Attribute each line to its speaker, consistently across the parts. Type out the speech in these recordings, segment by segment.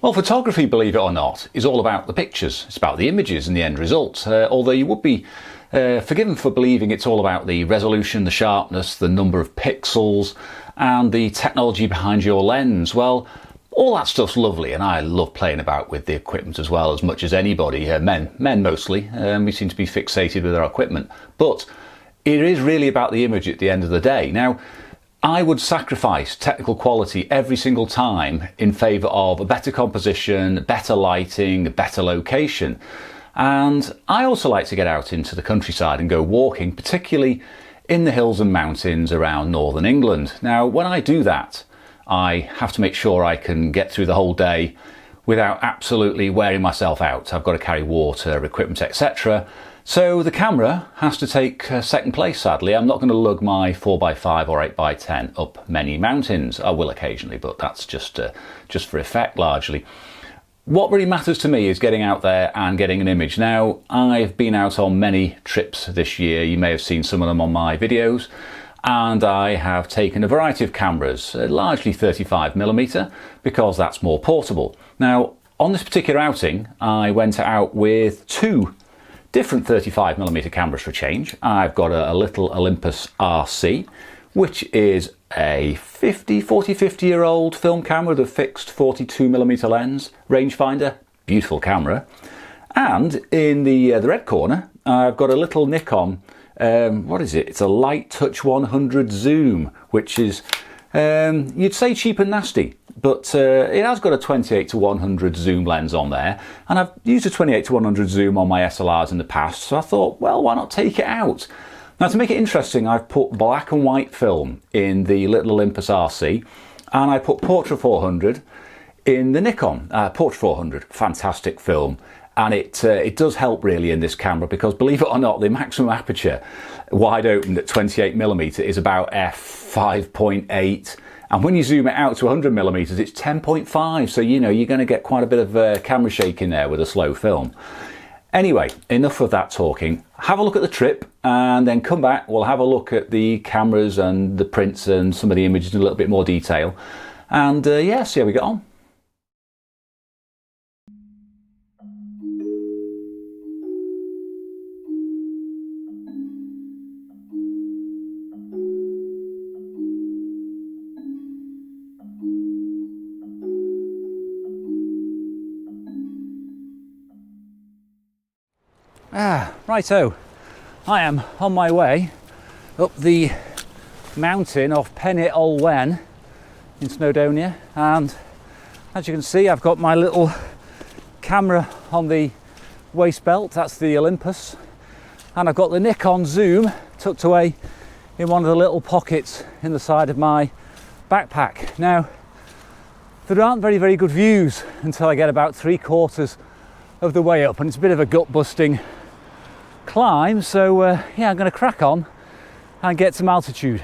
Speaker 1: Well, photography, believe it or not, is all about the pictures. It's about the images and the end result. Although you would be forgiven for believing it's all about the resolution, the sharpness, the number of pixels, and the technology behind your lens. Well, all that stuff's lovely, and I love playing about with the equipment as well, as much as anybody. Men mostly. We seem to be fixated with our equipment. But it is really about the image at the end of the day. Now, I would sacrifice technical quality every single time in favour of a better composition, better lighting, a better location. And I also like to get out into the countryside and go walking, particularly in the hills and mountains around northern England. Now, when I do that, I have to make sure I can get through the whole day without absolutely wearing myself out. I've got to carry water, equipment, etc. So the camera has to take second place, sadly. I'm not going to lug my 4x5 or 8x10 up many mountains. I will occasionally, but that's just for effect largely. What really matters to me is getting out there and getting an image. Now, I've been out on many trips this year. You may have seen some of them on my videos. And I have taken a variety of cameras, largely 35mm, because that's more portable. Now, on this particular outing, I went out with two different 35mm cameras for a change. I've got a little Olympus RC, which is a 50-year-old film camera with a fixed 42mm lens, rangefinder, beautiful camera. And in the red corner, I've got a little Nikon, what is it? It's a Lite Touch 100 zoom, which is, you'd say cheap and nasty, but it has got a 28-100 zoom lens on there, and I've used a 28-100 zoom on my SLRs in the past, so I thought, well, why not take it out? Now, to make it interesting, I've put black and white film in the little Olympus RC, and I put Portra 400 in the Nikon Portra 400. Fantastic film. And it does help really in this camera, because believe it or not, the maximum aperture wide open at 28mm is about f5.8, and when you zoom it out to 100mm it's 10.5, so you know you're going to get quite a bit of camera shake in there with a slow film. Anyway, enough of that talking. Have a look at the trip and then come back. We'll have a look at the cameras and the prints and some of the images in a little bit more detail, and yeah, see how we get on. Righto, I am on my way up the mountain of Penny Olwen in Snowdonia, and as you can see, I've got my little camera on the waist belt. That's the Olympus, and I've got the Nikon zoom tucked away in one of the little pockets in the side of my backpack. Now, there aren't very good views until I get about 3/4 of the way up, and it's a bit of a gut-busting climb, so yeah, I'm going to crack on and get some altitude.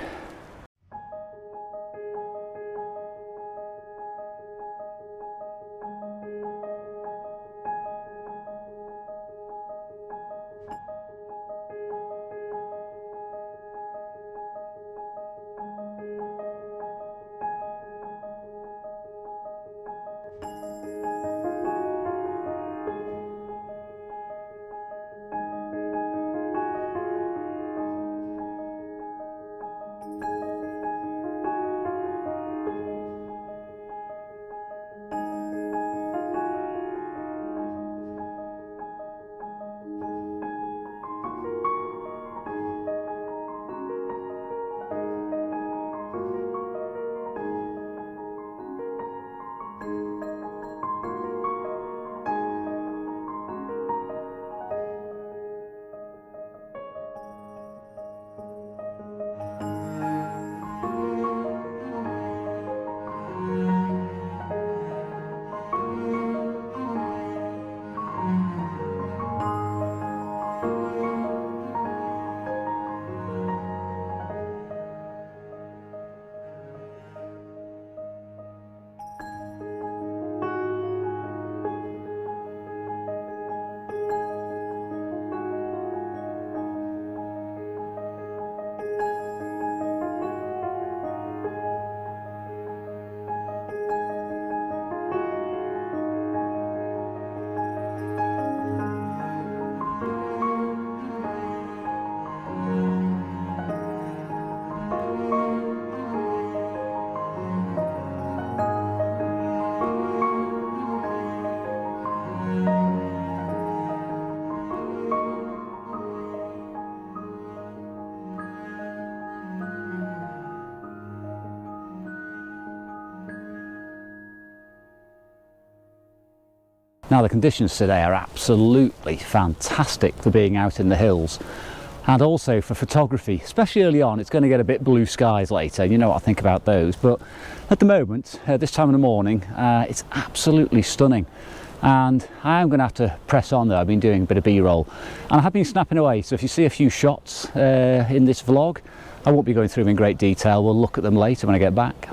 Speaker 1: Now the conditions today are absolutely fantastic for being out in the hills, and also for photography, especially early on. It's going to get a bit blue skies later, you know what I think about those, but at the moment, this time of the morning, it's absolutely stunning. And I am going to have to press on though. I've been doing a bit of B-roll and I have been snapping away, so if you see a few shots in this vlog, I won't be going through them in great detail. We'll look at them later when I get back.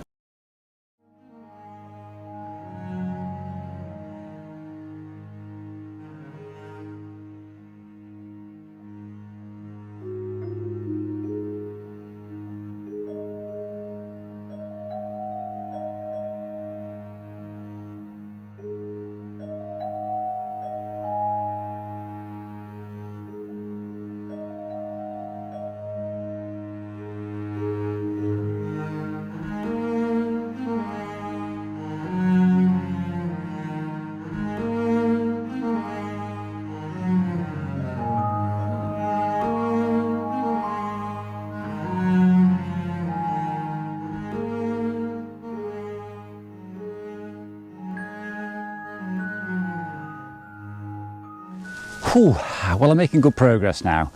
Speaker 1: Whew, well, I'm making good progress now.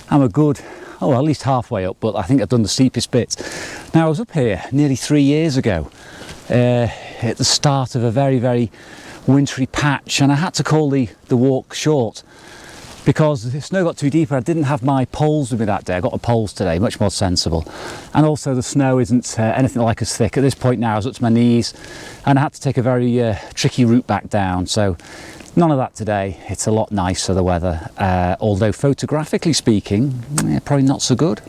Speaker 1: I'm at least halfway up, but I think I've done the steepest bits. Now, I was up here nearly 3 years ago, at the start of a very, very wintry patch, and I had to call the walk short because the snow got too deep. I didn't have my poles with me that day. I got the poles today, much more sensible. And also the snow isn't anything like as thick. At this point now, I was up to my knees, and I had to take a very tricky route back down. So none of that today. It's a lot nicer, the weather, although photographically speaking, probably not so good.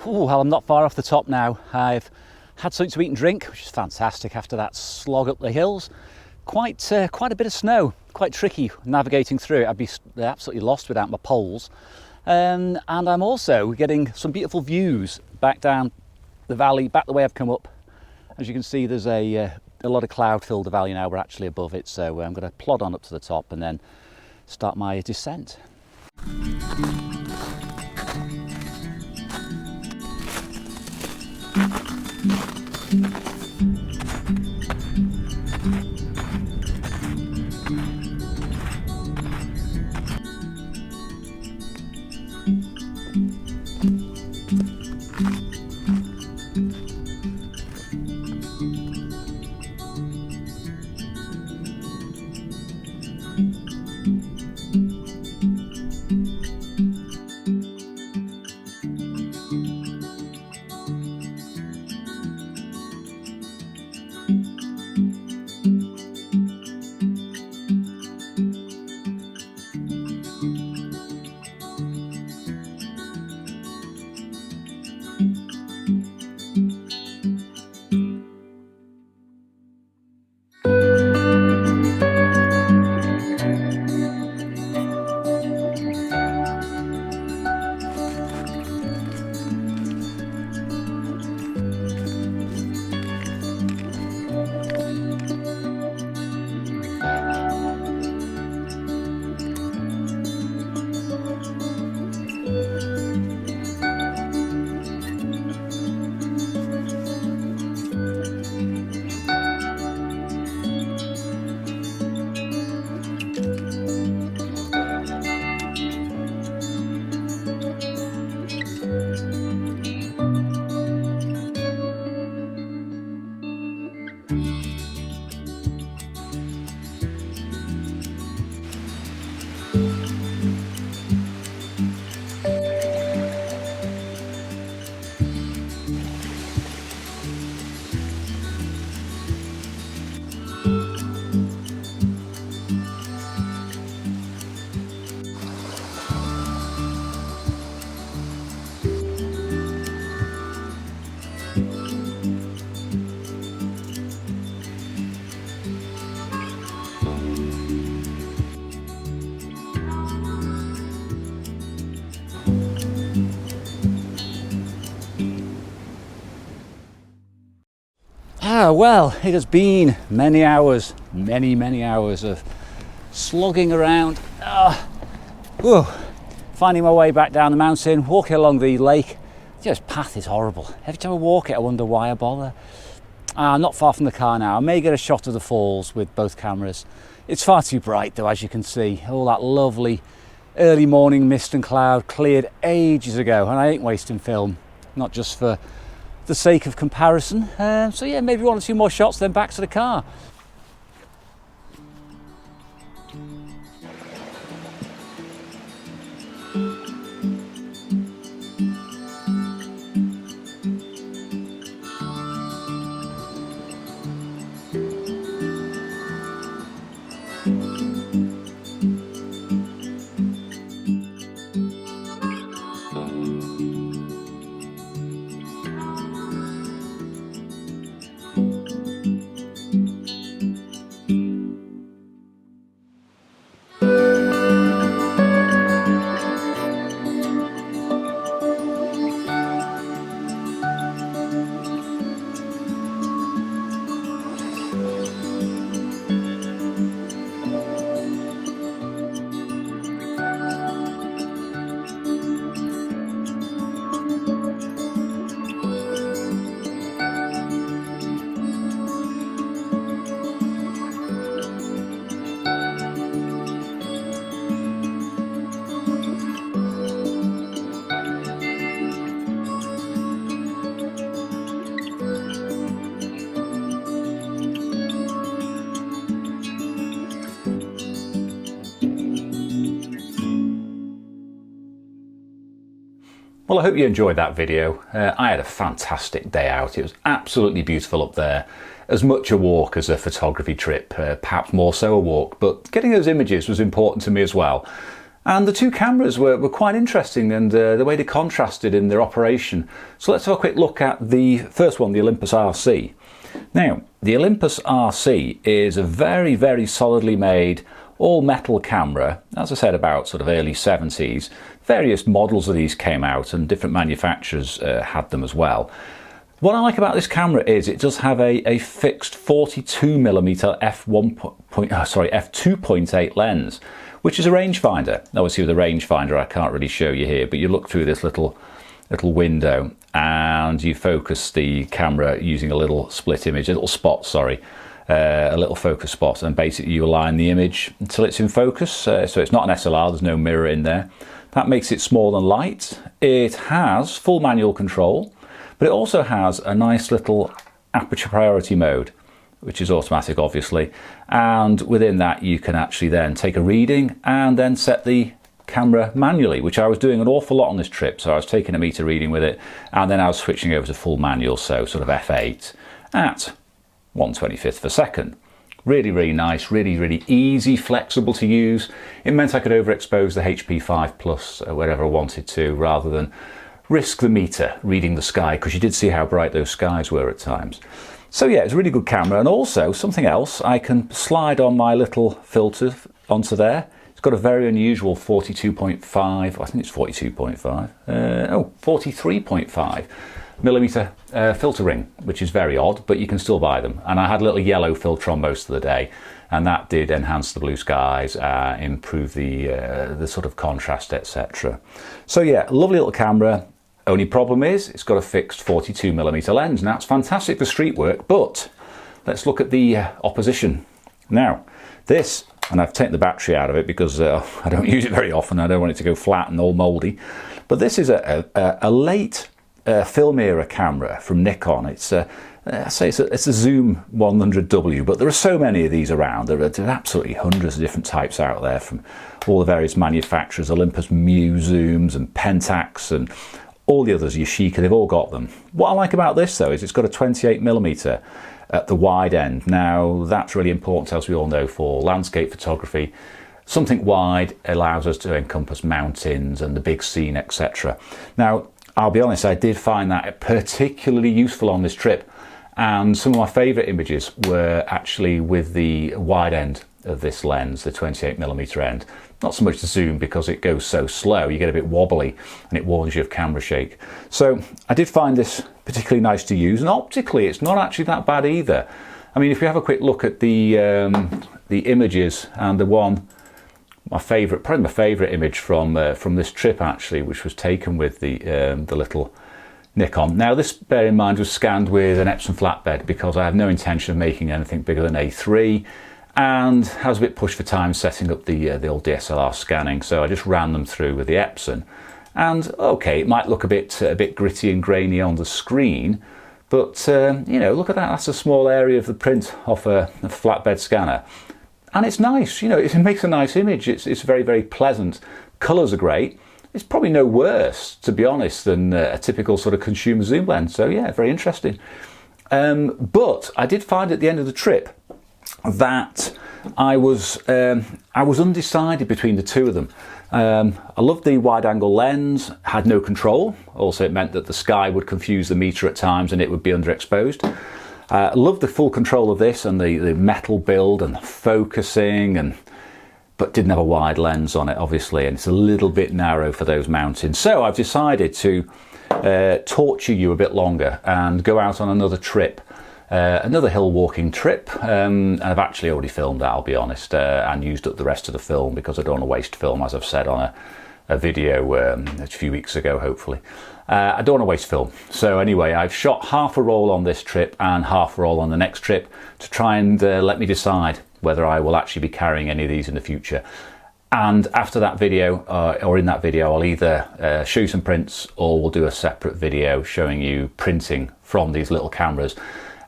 Speaker 1: Ooh, well, I'm not far off the top now. I've had something to eat and drink, which is fantastic after that slog up the hills. Quite a bit of snow, quite tricky navigating through it. I'd be absolutely lost without my poles. And I'm also getting some beautiful views back down the valley, back the way I've come up. As you can see, there's a lot of cloud filled the valley now. We're actually above it, so I'm going to plod on up to the top and then start my descent. Well, it has been many hours, many hours of slogging around, finding my way back down the mountain, walking along the lake. This path is horrible. Every time I walk it, I wonder why I bother. I'm not far from the car now. I may get a shot of the falls with both cameras. It's far too bright though, as you can see. All that lovely early morning mist and cloud cleared ages ago, and I ain't wasting film, not just for the sake of comparison. So yeah, maybe one or two more shots, then back to the car. Well, I hope you enjoyed that video. I had a fantastic day out. It was absolutely beautiful up there. As much a walk as a photography trip, perhaps more so a walk, but getting those images was important to me as well. And the two cameras were quite interesting, and the way they contrasted in their operation. So let's have a quick look at the first one, the Olympus RC. Now, the Olympus RC is a very solidly made all metal camera, as I said, about sort of early 70s. Various models of these came out and different manufacturers had them as well. What I like about this camera is it does have a fixed 42mm f2.8 lens, which is a rangefinder. Obviously with a rangefinder I can't really show you here, but you look through this little window and you focus the camera using a little split image, a little spot, sorry. A little focus spot, and basically you align the image until it's in focus. So it's not an SLR, there's no mirror in there. That makes it small and light. It has full manual control, but it also has a nice little aperture priority mode, which is automatic obviously, and within that you can actually then take a reading and then set the camera manually, which I was doing an awful lot on this trip. So I was taking a meter reading with it, and then I was switching over to full manual, so sort of f8 at 1/25th of a second. Really nice, really easy, flexible to use. It meant I could overexpose the HP5 Plus wherever I wanted to, rather than risk the meter reading the sky, because you did see how bright those skies were at times. So yeah, it's a really good camera. And also something else, I can slide on my little filter onto there. It's got a very unusual 42.5, I think it's 42.5, 43.5 millimeter filter ring, which is very odd, but you can still buy them. And I had a little yellow filter on most of the day, and that did enhance the blue skies, improve the sort of contrast, etc. So yeah, lovely little camera. Only problem is it's got a fixed 42mm lens. Now it's fantastic for street work, but let's look at the opposition. Now this, and I've taken the battery out of it because I don't use it very often. I don't want it to go flat and all mouldy. But this is a late film era camera from Nikon. It's I say it's a Zoom 100W, but there are so many of these around. There are absolutely hundreds of different types out there from all the various manufacturers, Olympus Mu Zooms and Pentax and all the others, Yashica, they've all got them. What I like about this though is it's got a 28mm at the wide end. Now that's really important, as we all know, for landscape photography. Something wide allows us to encompass mountains and the big scene, etc. Now I'll be honest, I did find that particularly useful on this trip, and some of my favourite images were actually with the wide end of this lens, the 28mm end. Not so much the zoom because it goes so slow, you get a bit wobbly and it warns you of camera shake. So I did find this particularly nice to use, and optically it's not actually that bad either. I mean, if you have a quick look at the images, and the one, probably my favourite image from this trip actually, which was taken with the little Nikon. Now this, bear in mind, was scanned with an Epson flatbed because I have no intention of making anything bigger than A3, and I was a bit pushed for time setting up the old DSLR scanning, so I just ran them through with the Epson. And okay, it might look a bit gritty and grainy on the screen, but you know, look at that, that's a small area of the print off a flatbed scanner. And it's nice, you know, it makes a nice image. It's very, very pleasant. Colours are great. It's probably no worse, to be honest, than a typical sort of consumer zoom lens. So yeah, very interesting. But I did find at the end of the trip that I was undecided between the two of them. I loved the wide-angle lens, had no control. Also, it meant that the sky would confuse the meter at times and it would be underexposed. I loved the full control of this and the metal build and the focusing, but didn't have a wide lens on it, obviously, and it's a little bit narrow for those mountains. So I've decided to torture you a bit longer and go out on another trip. Another hill walking trip, and I've actually already filmed that, I'll be honest, and used up the rest of the film because I don't want to waste film, as I've said on a video a few weeks ago, hopefully. I don't want to waste film. So anyway, I've shot half a roll on this trip and half a roll on the next trip to try and let me decide whether I will actually be carrying any of these in the future. And after that video, or in that video, I'll either show you some prints, or we'll do a separate video showing you printing from these little cameras,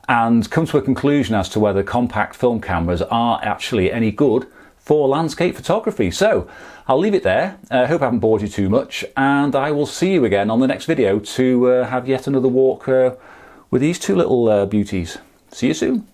Speaker 1: and come to a conclusion as to whether compact film cameras are actually any good for landscape photography. So I'll leave it there. I hope I haven't bored you too much, and I will see you again on the next video to have yet another walk with these two little beauties. See you soon.